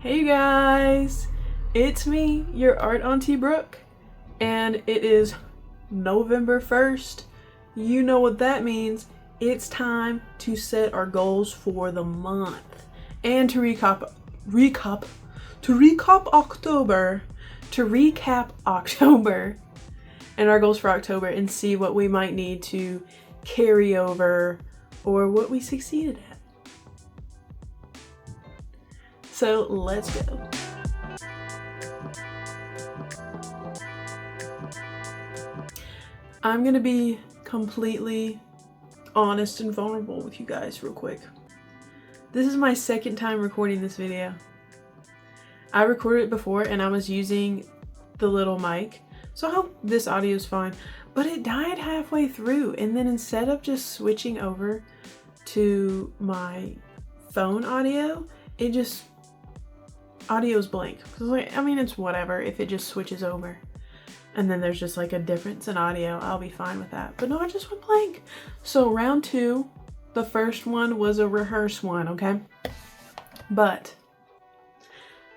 Hey guys, it's me, your art auntie Brooke, and it is November 1st. You know what that means. It's time to set our goals for the month and to recap October and our goals for October and see what we might need to carry over or what we succeeded at. So let's go. I'm gonna be completely honest and vulnerable with you guys real quick. This is my second time recording this video. I recorded it before and I was using the little mic, so I hope this audio is fine, but it died halfway through, and then instead of just switching over to my phone audio, audio's blank. It's whatever if it just switches over and then there's just like a difference in audio. I'll be fine with that. But no, I just went blank. So round 2, the first one was a rehearse one, okay? But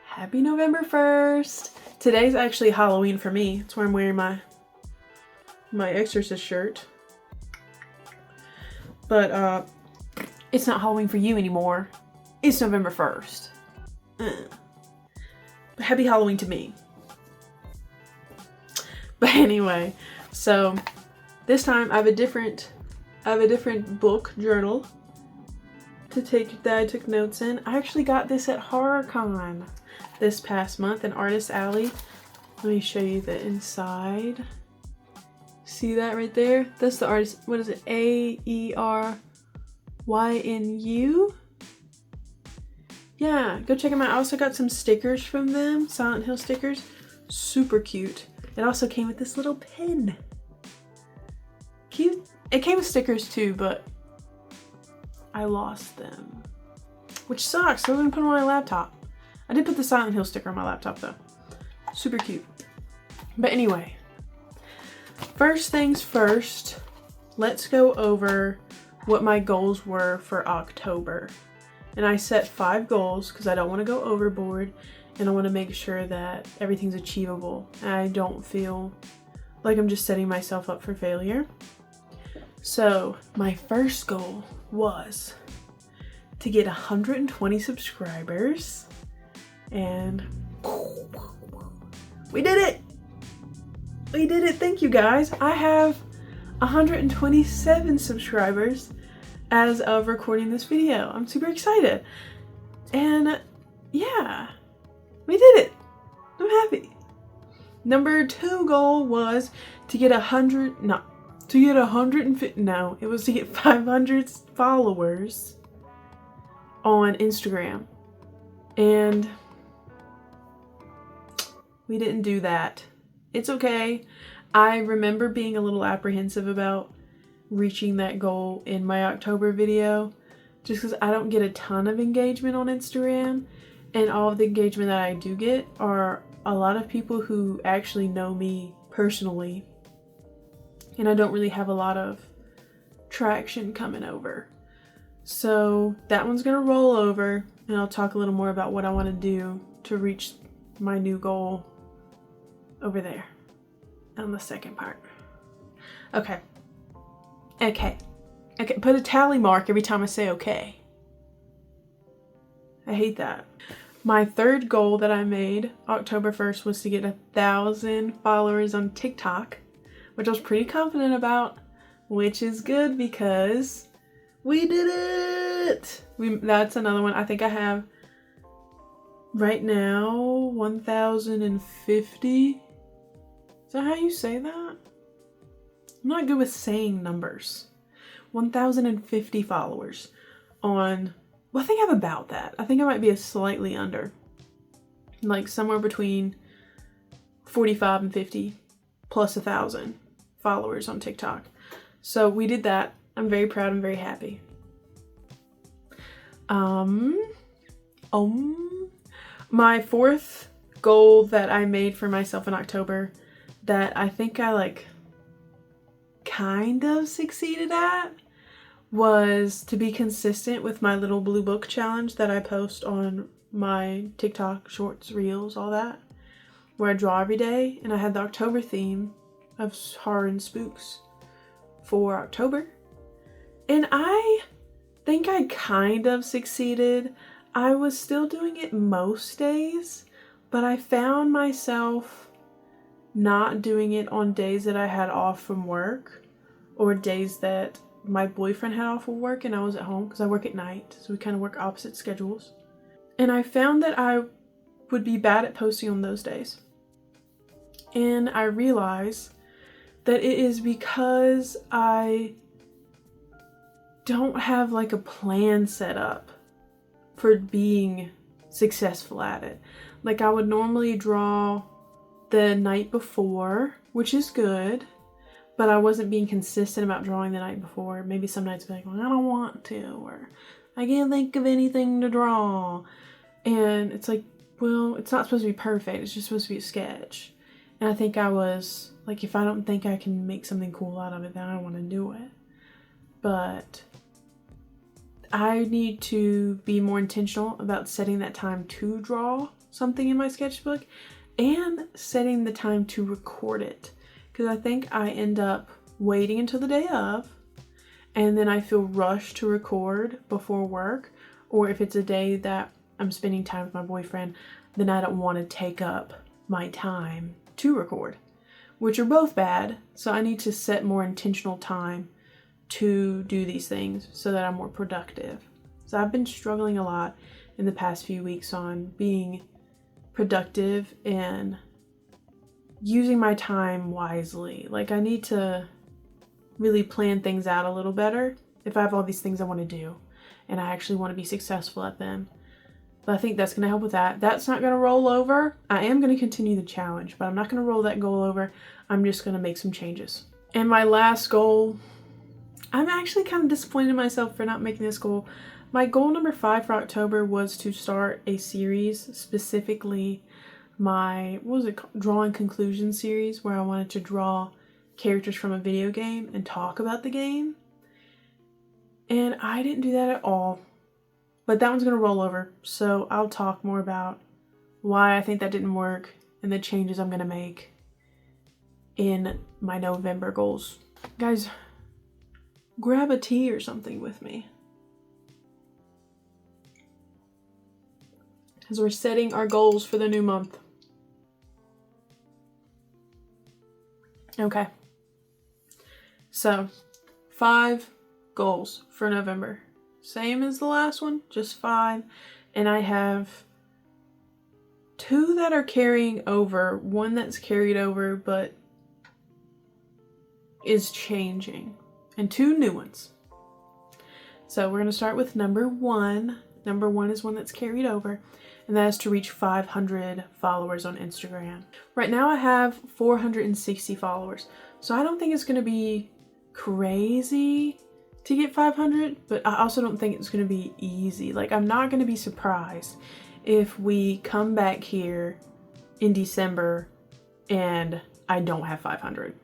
happy November 1st. Today's actually Halloween for me. It's where I'm wearing my Exorcist shirt. But it's not Halloween for you anymore. It's November 1st. Happy Halloween to me. But anyway, so this time I have a different book journal that I took notes in. I actually got this at HorrorCon this past month in Artist Alley. Let me show you the inside. See that right there? That's the artist. What is it? AERYNU? Yeah, go check them out. I also got some stickers from them, Silent Hill stickers. Super cute. It also came with this little pin. Cute. It came with stickers too, but I lost them, which sucks. So I'm gonna put them on my laptop. I did put the Silent Hill sticker on my laptop though. Super cute. But anyway, first things first, let's go over what my goals were for October. And I set 5 goals because I don't want to go overboard and I want to make sure that everything's achievable and I don't feel like I'm just setting myself up for failure. So my first goal was to get 120 subscribers, and we did it! We did it! Thank you guys! I have 127 subscribers as of recording this video. I'm super excited. And yeah, we did it. I'm happy. Number 2 goal was to get 500 followers on Instagram. And we didn't do that. It's okay. I remember being a little apprehensive about reaching that goal in my October video just because I don't get a ton of engagement on Instagram, and all of the engagement that I do get are a lot of people who actually know me personally, and I don't really have a lot of traction coming over. So that one's gonna roll over, and I'll talk a little more about what I want to do to reach my new goal over there on the second part. Okay, put a tally mark every time I say okay. I hate that. My third goal that I made October 1st was to get 1,000 followers on TikTok, which I was pretty confident about, which is good because we did it! That's another one. I think I have right now 1,050. Is that how you say that? I'm not good with saying numbers. 1,050 followers on, well, I think I'm about that. I think I might be slightly under. Like somewhere between 45 and 50 plus 1,000 followers on TikTok. So we did that. I'm very proud and very happy. My 4th goal that I made for myself in October that I think I kind of succeeded at was to be consistent with my little blue book challenge that I post on my TikTok, shorts, reels, all that, where I draw every day, and I had the October theme of horror and spooks for October. And I think I kind of succeeded. I was still doing it most days, but I found myself not doing it on days that I had off from work or days that my boyfriend had off of work and I was at home, because I work at night, so we kind of work opposite schedules. And I found that I would be bad at posting on those days. And I realized that it is because I don't have like a plan set up for being successful at it. Like, I would normally draw the night before, which is good, but I wasn't being consistent about drawing the night before. Maybe some nights I'd be like, well, I don't want to, or I can't think of anything to draw. And it's like, well, it's not supposed to be perfect. It's just supposed to be a sketch. And I think I was like, if I don't think I can make something cool out of it, then I don't want to do it. But I need to be more intentional about setting that time to draw something in my sketchbook and setting the time to record it. Because I think I end up waiting until the day of, and then I feel rushed to record before work. Or if it's a day that I'm spending time with my boyfriend, then I don't want to take up my time to record, which are both bad. So I need to set more intentional time to do these things so that I'm more productive. So I've been struggling a lot in the past few weeks on being productive and using my time wisely. Like, I need to really plan things out a little better if I have all these things I want to do and I actually want to be successful at them. But I think that's going to help with that. That's not going to roll over. I am going to continue the challenge, but I'm not going to roll that goal over. I'm just going to make some changes. And my last goal, I'm actually kind of disappointed in myself for not making this goal. My goal number 5 for October was to start a series, specifically my, drawing conclusion series, where I wanted to draw characters from a video game and talk about the game. And I didn't do that at all. But that one's going to roll over, so I'll talk more about why I think that didn't work and the changes I'm going to make in my November goals. Guys, grab a tea or something with me, as we're setting our goals for the new month. Okay. So, 5 goals for November. Same as the last one, just 5. And I have 2 that are carrying over, 1 that's carried over but is changing, and 2 new ones. So we're going to start with number 1. Number 1 is one that's carried over, and that is to reach 500 followers on Instagram. Right now I have 460 followers, so I don't think it's going to be crazy to get 500, but I also don't think it's going to be easy. Like, I'm not going to be surprised if we come back here in December and I don't have 500.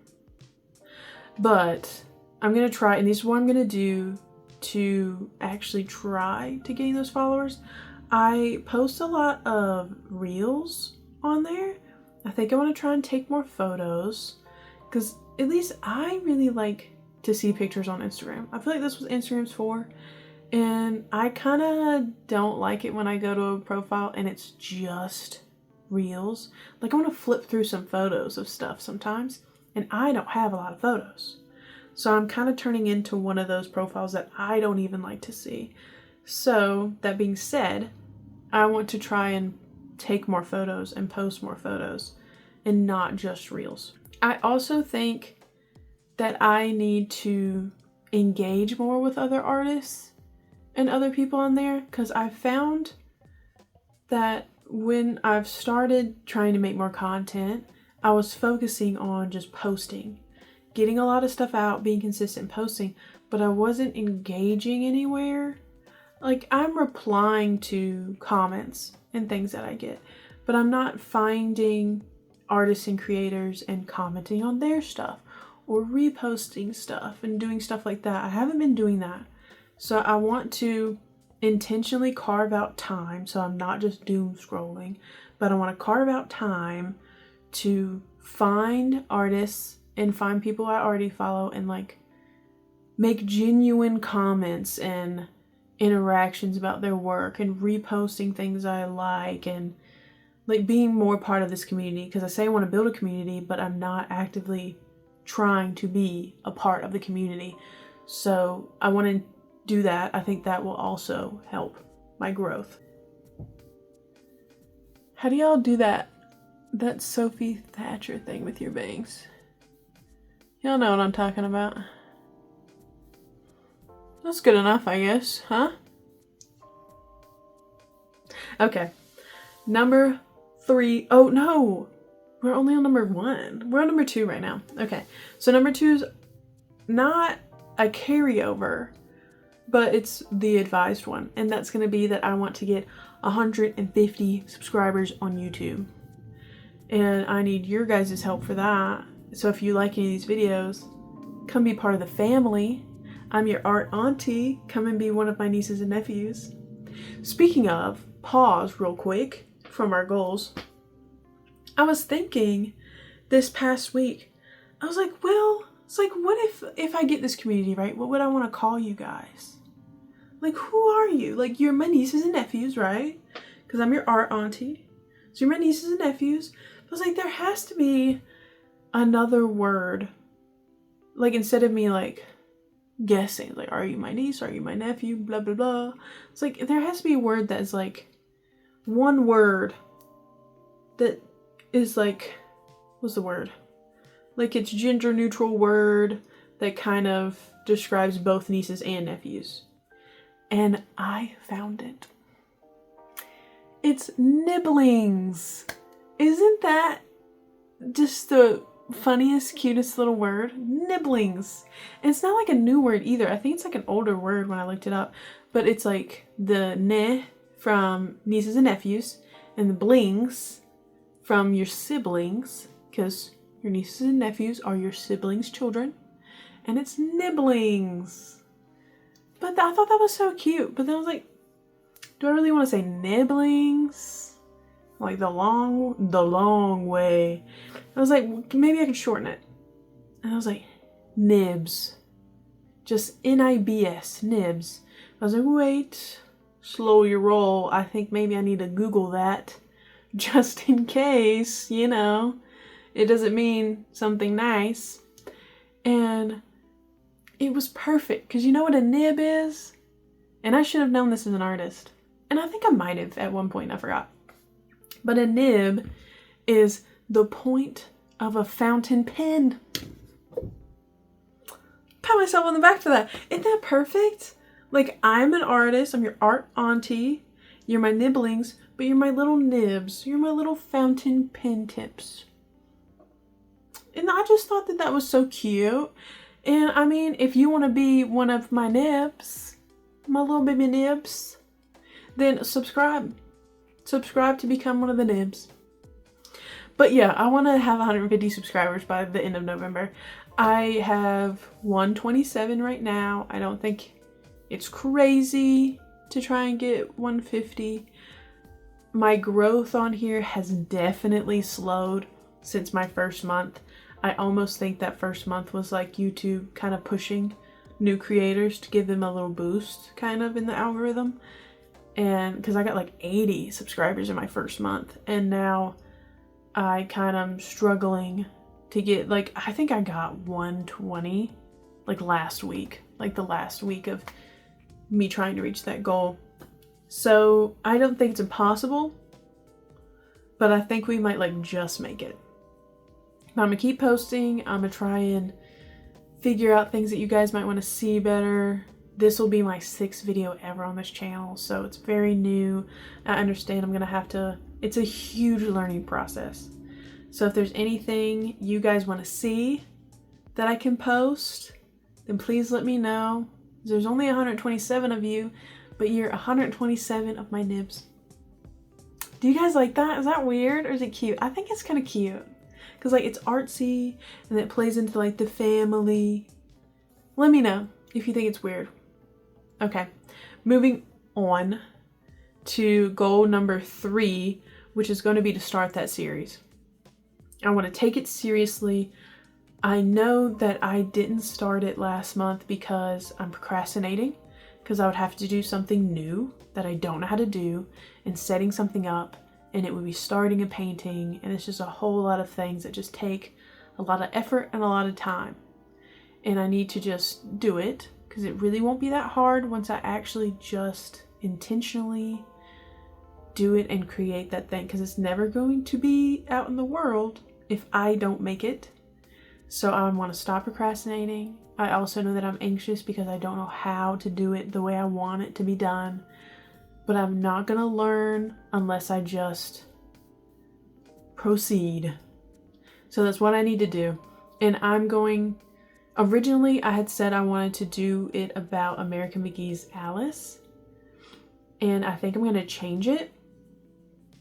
But I'm going to try, and this is what I'm going to do to actually try to gain those followers. I post a lot of reels on there. I think I want to try and take more photos, because at least I really like to see pictures on Instagram. I feel like that's what Instagram's for. And I kind of don't like it when I go to a profile and it's just reels. Like, I want to flip through some photos of stuff sometimes, and I don't have a lot of photos. So I'm kind of turning into one of those profiles that I don't even like to see. So that being said, I want to try and take more photos and post more photos and not just reels. I also think that I need to engage more with other artists and other people on there, because I found that when I've started trying to make more content, I was focusing on just posting, getting a lot of stuff out, being consistent posting, but I wasn't engaging anywhere. Like, I'm replying to comments and things that I get, but I'm not finding artists and creators and commenting on their stuff or reposting stuff and doing stuff like that. I haven't been doing that. So I want to intentionally carve out time, so I'm not just doom scrolling, but I want to carve out time to find artists and find people I already follow and like make genuine comments and interactions about their work and reposting things I like and like being more part of this community, because I say I want to build a community, but I'm not actively trying to be a part of the community. So I want to do that. I think that will also help my growth. How do y'all do that Sophie Thatcher thing with your bangs? Y'all know what I'm talking about. That's good enough, I guess, huh? Okay. Number 3. Oh, no. We're only on number 1. We're on number 2 right now. Okay. So number 2 is not a carryover, but it's the advised one. And that's going to be that I want to get 150 subscribers on YouTube. And I need your guys' help for that. So if you like any of these videos, come be part of the family. I'm your art auntie. Come and be one of my nieces and nephews. Speaking of, pause real quick from our goals. I was thinking this past week, I was like, well, it's like, what if I get this community, right? What would I want to call you guys? Like, who are you? Like, you're my nieces and nephews, right? Because I'm your art auntie. So you're my nieces and nephews. I was like, there has to be another word. Like, instead of me, like, guessing, like, are you my niece? Are you my nephew? Blah, blah, blah. It's like, there has to be a word that is, like, one word that is, like, what's the word? Like, it's gender neutral word that kind of describes both nieces and nephews. And I found it. It's nibblings. Isn't that just the funniest, cutest little word? Nibblings. And it's not like a new word either. I think it's like an older word when I looked it up. But it's like the ne from nieces and nephews and the blings from your siblings, because your nieces and nephews are your siblings' children. And it's nibblings. But I thought that was so cute. But then I was like, do I really want to say nibblings? Like the long way. I was like, maybe I could shorten it. And I was like, nibs. Just N-I-B-S, nibs. I was like, wait, slow your roll. I think maybe I need to Google that just in case, you know. It doesn't mean something nice. And it was perfect, because you know what a nib is? And I should have known this as an artist. And I think I might have at one point, I forgot. But a nib is the point of a fountain pen. Pat myself on the back for that. Isn't that perfect? Like, I'm an artist. I'm your art auntie. You're my nibblings, but you're my little nibs. You're my little fountain pen tips. And I just thought that that was so cute. And I mean, if you want to be one of my nibs, my little baby nibs, then subscribe. Subscribe to become one of the nibs. But yeah, I want to have 150 subscribers by the end of November. I have 127 right now. I don't think it's crazy to try and get 150. My growth on here has definitely slowed since my first month. I almost think that first month was like YouTube kind of pushing new creators to give them a little boost kind of in the algorithm. And because I got like 80 subscribers in my first month, and now I kind of am struggling to get, like, I think I got 120 like last week, like the last week of me trying to reach that goal. So I don't think it's impossible, but I think we might like just make it. But I'm gonna keep posting. I'm gonna try and figure out things that you guys might want to see better. This will be my 6th video ever on this channel, so it's very new. I understand I'm gonna have to, it's a huge learning process. So if there's anything you guys want to see that I can post, then please let me know. There's only 127 of you, but you're 127 of my nibs. Do you guys like that? Is that weird or is it cute? I think it's kind of cute. Because like it's artsy and it plays into like the family. Let me know if you think it's weird. Okay, moving on to goal number 3, which is going to be to start that series. I want to take it seriously. I know that I didn't start it last month because I'm procrastinating, because I would have to do something new that I don't know how to do and setting something up, and it would be starting a painting, and it's just a whole lot of things that just take a lot of effort and a lot of time. And I need to just do it because it really won't be that hard once I actually just intentionally do it and create that thing, because it's never going to be out in the world if I don't make it. So I want to stop procrastinating. I also know that I'm anxious because I don't know how to do it the way I want it to be done. But I'm not going to learn unless I just proceed. So that's what I need to do. And originally I had said I wanted to do it about American McGee's Alice. And I think I'm going to change it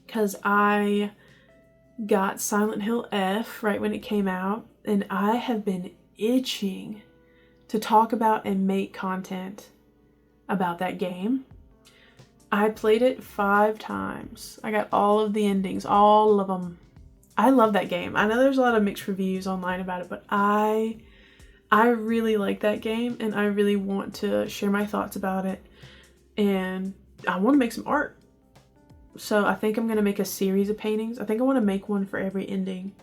because I got Silent Hill F right when it came out, and I have been itching to talk about and make content about that game. I played it 5 times. I got all of the endings, all of them. I love that game. I know there's a lot of mixed reviews online about it, but I really like that game, and I really want to share my thoughts about it, and I want to make some art. So I think I'm going to make a series of paintings. I think I want to make one for every ending,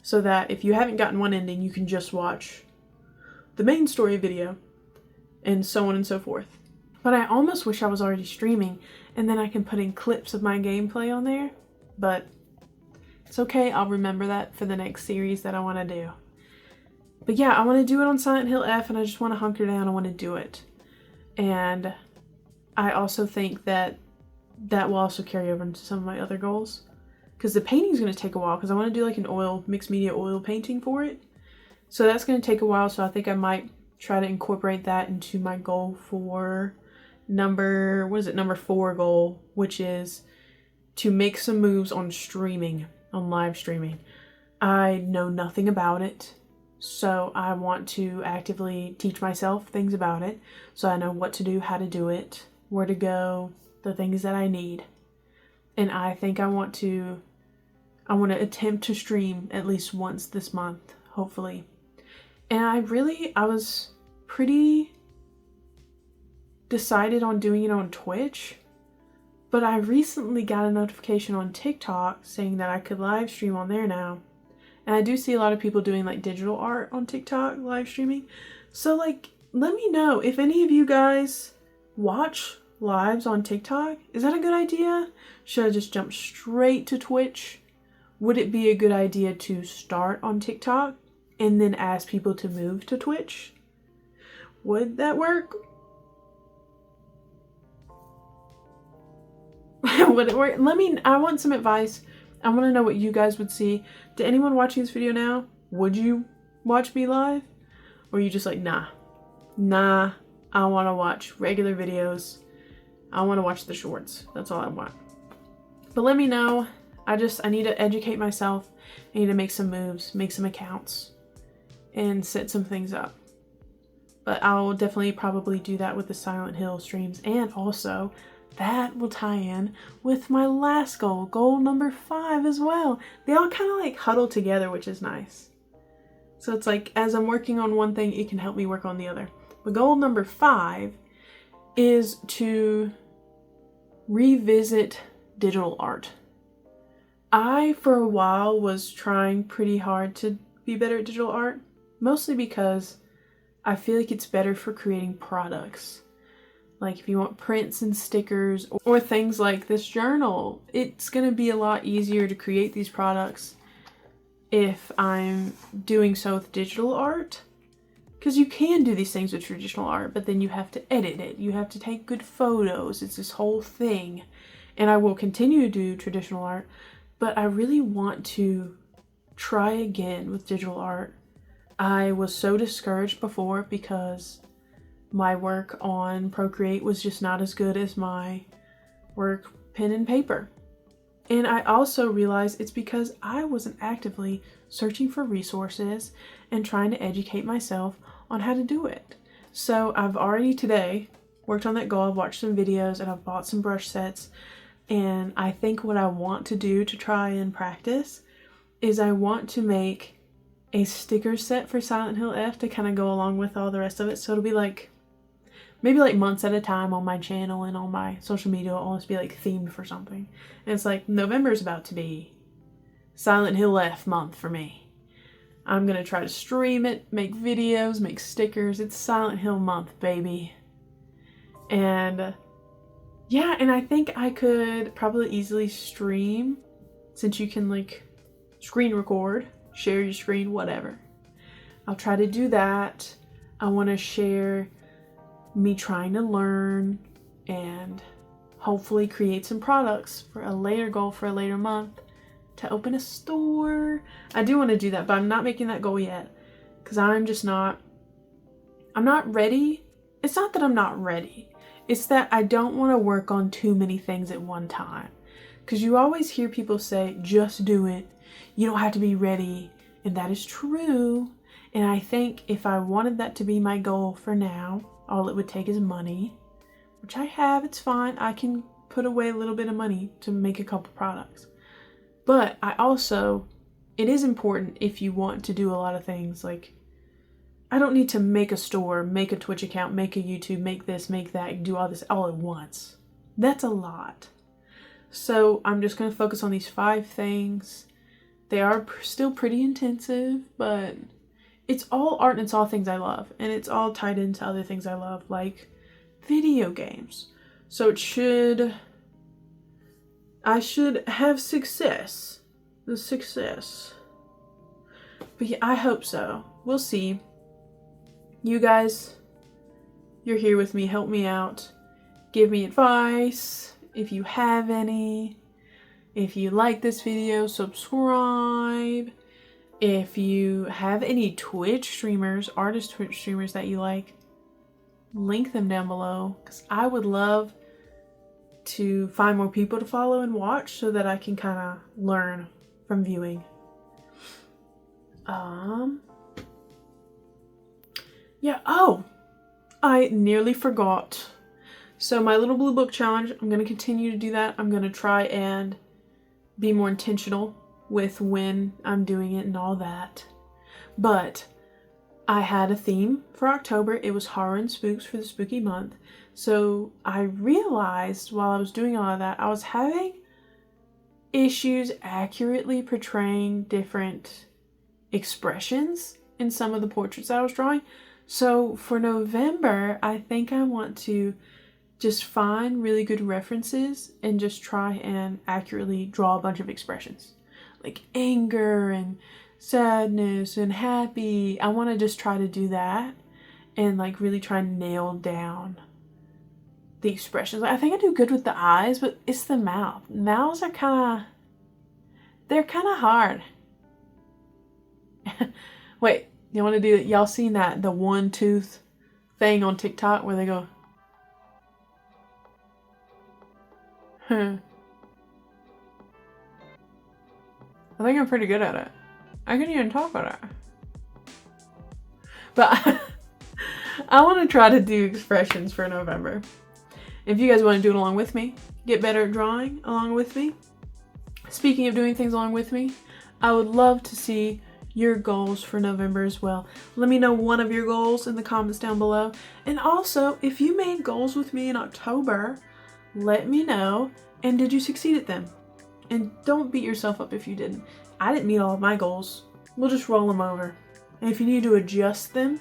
so that if you haven't gotten one ending, you can just watch the main story video, and so on and so forth. But I almost wish I was already streaming, and then I can put in clips of my gameplay on there. But it's okay, I'll remember that for the next series that I want to do. But yeah, I want to do it on Silent Hill F, and I just want to hunker down. I want to do it. And I also think that will also carry over into some of my other goals. Because the painting is going to take a while, because I want to do like an mixed media oil painting for it. So that's going to take a while, so I think I might try to incorporate that into my goal for number 4 goal, which is to make some moves on streaming, on live streaming. I know nothing about it, so I want to actively teach myself things about it, so I know what to do, how to do it, where to go, the things that I need. And I think I want to attempt to stream at least once this month, hopefully. And I was pretty decided on doing it on Twitch, but I recently got a notification on TikTok saying that I could live stream on there now. And I do see a lot of people doing like digital art on TikTok live streaming. So like, let me know if any of you guys watch lives on TikTok. Is that a good idea? Should I just jump straight to Twitch? Would it be a good idea to start on TikTok and then ask people to move to Twitch? Would that work? Would it work? I want some advice. I want to know what you guys would see. To anyone watching this video now, would you watch me live? Or are you just like, nah, I want to watch regular videos. I want to watch the shorts. That's all I want. But let me know. I need to educate myself. I need to make some moves, make some accounts, and set some things up. But I'll definitely probably do that with the Silent Hill streams, and also that will tie in with my last goal number 5 as well. They all kind of like huddle together, which is nice. So it's like, as I'm working on one thing, it can help me work on the other. But goal number 5 is to revisit digital art. I, for a while, was trying pretty hard to be better at digital art, mostly because I feel like it's better for creating products. Like if you want prints and stickers or things like this journal, it's going to be a lot easier to create these products if I'm doing so with digital art. Because you can do these things with traditional art, but then you have to edit it. You have to take good photos. It's this whole thing. And I will continue to do traditional art, but I really want to try again with digital art. I was so discouraged before because my work on Procreate was just not as good as my work pen and paper. And I also realized it's because I wasn't actively searching for resources and trying to educate myself on how to do it. So I've already today worked on that goal. I've watched some videos and I've bought some brush sets. And I think what I want to do to try and practice is I want to make a sticker set for Silent Hill F to kind of go along with all the rest of it. So it'll be like, maybe like months at a time on my channel and on my social media. It'll almost be like themed for something. And it's like, November is about to be Silent Hill F month for me. I'm going to try to stream it, make videos, make stickers. It's Silent Hill month, baby. And yeah, and I think I could probably easily stream, since you can like screen record, share your screen, whatever. I'll try to do that. I want to share me trying to learn and hopefully create some products for a later goal for a later month to open a store. I do want to do that, but I'm not making that goal yet because I'm not ready. It's not that I'm not ready. It's that I don't want to work on too many things at one time. Because you always hear people say, just do it. You don't have to be ready. And that is true. And I think if I wanted that to be my goal for now, all it would take is money, which I have. It's fine. I can put away a little bit of money to make a couple products. But it is important if you want to do a lot of things. Like, I don't need to make a store, make a Twitch account, make a YouTube, make this, make that, do all this all at once. That's a lot. So I'm just going to focus on these 5 things. They are still pretty intensive, but it's all art and it's all things I love. And it's all tied into other things I love, like video games. So I should have success. The success. But yeah, I hope so. We'll see. You guys, you're here with me. Help me out. Give me advice if you have any. If you like this video, subscribe. If you have any Twitch streamers, artist Twitch streamers that you like, link them down below. Because I would love to find more people to follow and watch so that I can kind of learn from viewing. Yeah, oh, I nearly forgot. So my little blue book challenge, I'm going to continue to do that. I'm going to try and be more intentional with when I'm doing it and all that. But I had a theme for October. It was horror and spooks for the spooky month. So I realized while I was doing all of that, I was having issues accurately portraying different expressions in some of the portraits I was drawing. So for November, I think I want to just find really good references and just try and accurately draw a bunch of expressions. Like anger and sadness and happy. I want to just try to do that and like really try and nail down the expressions. I think I do good with the eyes, but it's the mouth. Mouths are they're kind of hard. Wait, you want to do it? Y'all seen the one tooth thing on TikTok where they go, I think I'm pretty good at it. I can even talk about it. But I want to try to do expressions for November. If you guys want to do it along with me, get better at drawing along with me. Speaking of doing things along with me, I would love to see your goals for November as well. Let me know one of your goals in the comments down below. And also, if you made goals with me in October, let me know. And did you succeed at them? And don't beat yourself up if you didn't. I didn't meet all of my goals. We'll just roll them over. And if you need to adjust them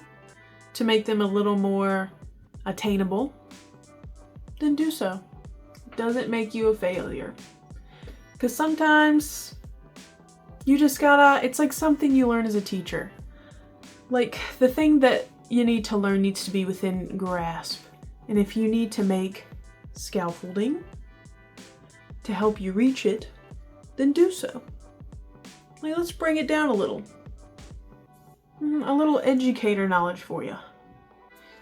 to make them a little more attainable, then do so. It doesn't make you a failure. Because sometimes you just gotta, it's like something you learn as a teacher. Like the thing that you need to learn needs to be within grasp. And if you need to make scaffolding to help you reach it, then do so. Like, let's bring it down a little. A little educator knowledge for you.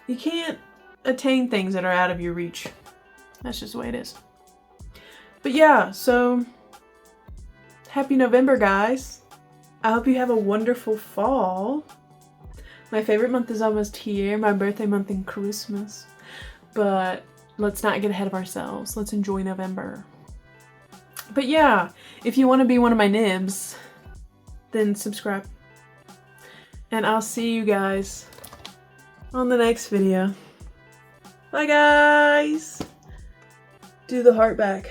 You can't attain things that are out of your reach. That's just the way it is. But yeah, so happy November, guys. I hope you have a wonderful fall. My favorite month is almost here. My birthday month and Christmas. But let's not get ahead of ourselves. Let's enjoy November. But yeah, if you want to be one of my nibs, then subscribe. And I'll see you guys on the next video. Bye guys! Do the heart back.